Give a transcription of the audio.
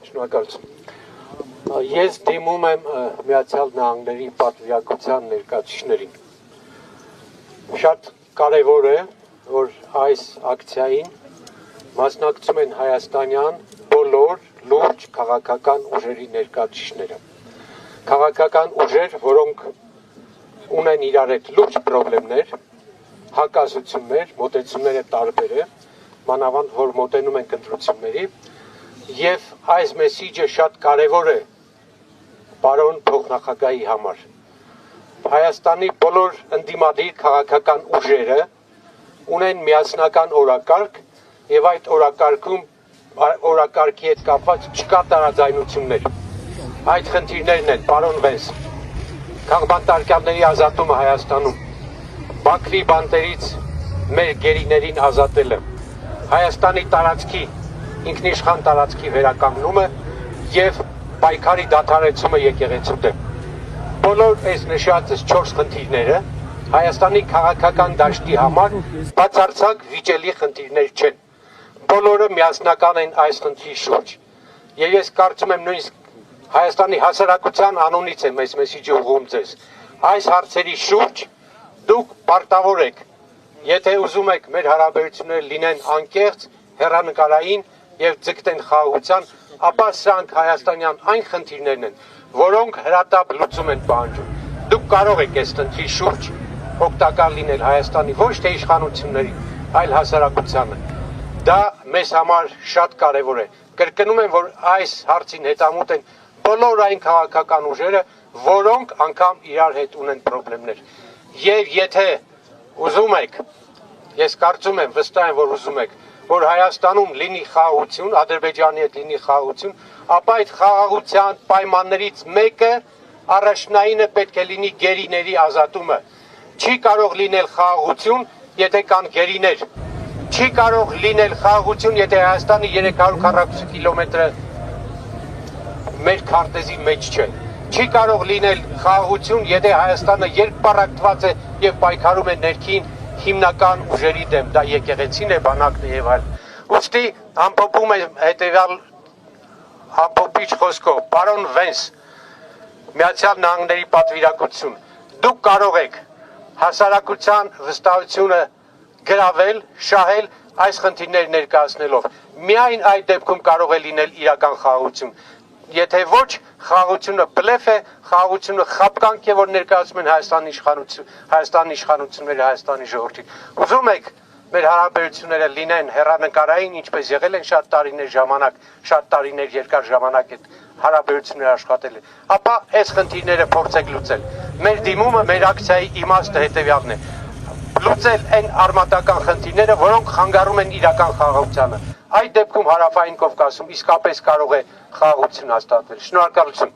Շնորհակալություն։ Ես դիմում եմ Միացյալ Նահանգների պատվիրակության ներկայացուցիչներին։ Շատ կարևոր է, որ այս ակցիային մասնակցում են հայաստանյան բոլոր լուրջ քաղաքական ուժերի ներկայացուցիչները։ Քաղաքական ուժեր, որոնք ունեն իրար հետ լուրջ պրոբլեմներ, հակազություններ, մոտեցումները տարբեր է, մանավանդ որ մոտենում ենք ընտրությունների, եւ այս մեսիջը շատ կարևոր է պարոն փոխնախագահի համար։ Հայաստանի բոլոր ընդդիմադիր քաղաքական ուժերը ունեն միասնական օրակարգ եւ այդ օրակարգի հետ կապված չկա տարաձայնություններ։ Այդ խնդիրներն են, պարոն Վենս, քաղբանտարկյալների ազատումը Հայաստանում, Բաքվի բանտերից մեր գերիներին ազատելը, Հայաստանի տարածքի, ինքնիշխան տարածքի վերականգնումը եւ պայքարի դադարեցումը եկեղեցու դեմ։ Բոլոր այս նշածս 4 խնդիրները Հայաստանի քաղաքական դաշտի համար բացարձակ վիճելի խնդիրներ չեն։ Բոլորը միասնական են այս խնդրի շուրջ։ Եվ ես կարծում եմ նույնիսկ Հայաստանի հասարակության անունից եմ այս մեսիջը ուղղում ձեզ։ Այս հարցերի շուրջ դուք պարտավոր եք, եթե ուզում եք մեր հարաբերությունները լինեն անկեղծ, հեռանկարային եւ ձգտեն խաղաղության, ապա սրանք հայաստանյան այն խնդիրներն են, որոնք հրատապ լուծում են պահանջում։ Դուք կարող եք այս խնդրի շուրջ օգտակար լինել Հայաստանի ոչ թե իշխանությունների, այլ հասարակությանը։ Դա մեզ համար շատ կարևոր է։ Կրկնում եմ, որ այս հարցին հետամուտ են բոլոր այն քաղաքական ուժերը, որոնք անգամ իրար հետ ունեն խնդիրներ։ Եվ եթե ուզում եք, ես կարծում եմ, վստահ եմ, որ ուզում եք, որ Հայաստանում լինի խաղաղություն, Ադրբեջանի հետ լինի խաղաղություն, ապա այդ խաղաղության պայմաններից մեկը առաջնայինը պետք է լինի գերիների ազատումը։ Չի կարող լինել խաղաղություն, եթե կան գերիներ։ Չի կարող լինել խաղաղություն, եթե Հայաստանի 340 կիլոմետրը մեր քարտեզի մեջ չէ։ Չի կարող լինել խաղաղություն, եթե Հայաստանը երկպառակտված է եւ պայքարում է ներքին հիմնական ուժերի դեմ, դա եկեղեցին է, բանակն է եւ այլ։ Ուստի ամփոփում եմ հետեւյալ ամփոփիչ խոսքով, պարոն Վենս, Միացյալ Նահանգների պատվիրակություն, դուք կարող եք հասարակության վստահությունը գրավել, շահել այս խնդիրները ներկայացնելով։ Միայն այդ դեպքում կարող է լինել իրական խաղաղություն։ Եթե ոչ, խաղաղությունը բլեֆ է, խաղաղությունը խաբկանք է, որ ներկայացում են Հայաստանի իշխանությունները, Հայաստանի ժողովրդին։ Ուզում եք մեր հարաբերությունները լինեն հեռանկարային, ինչպես եղել են շատ տարիներ երկար ժամանակ այդ հարաբերությունները աշխատել են, ապա այս խնդիրները փորձեք լուծել։ Մեր դիմումը, մեր ակցիայի իմաստը հետևյալն է. լուծել այն արմատական խնդիրները, որոնք խանգարում են իրական խաղաղությանը։ Այդ դեպքում Հարավային Կովկասում իսկապես կարող է խաղաղություն հաստատվել։ Շնորհակալություն։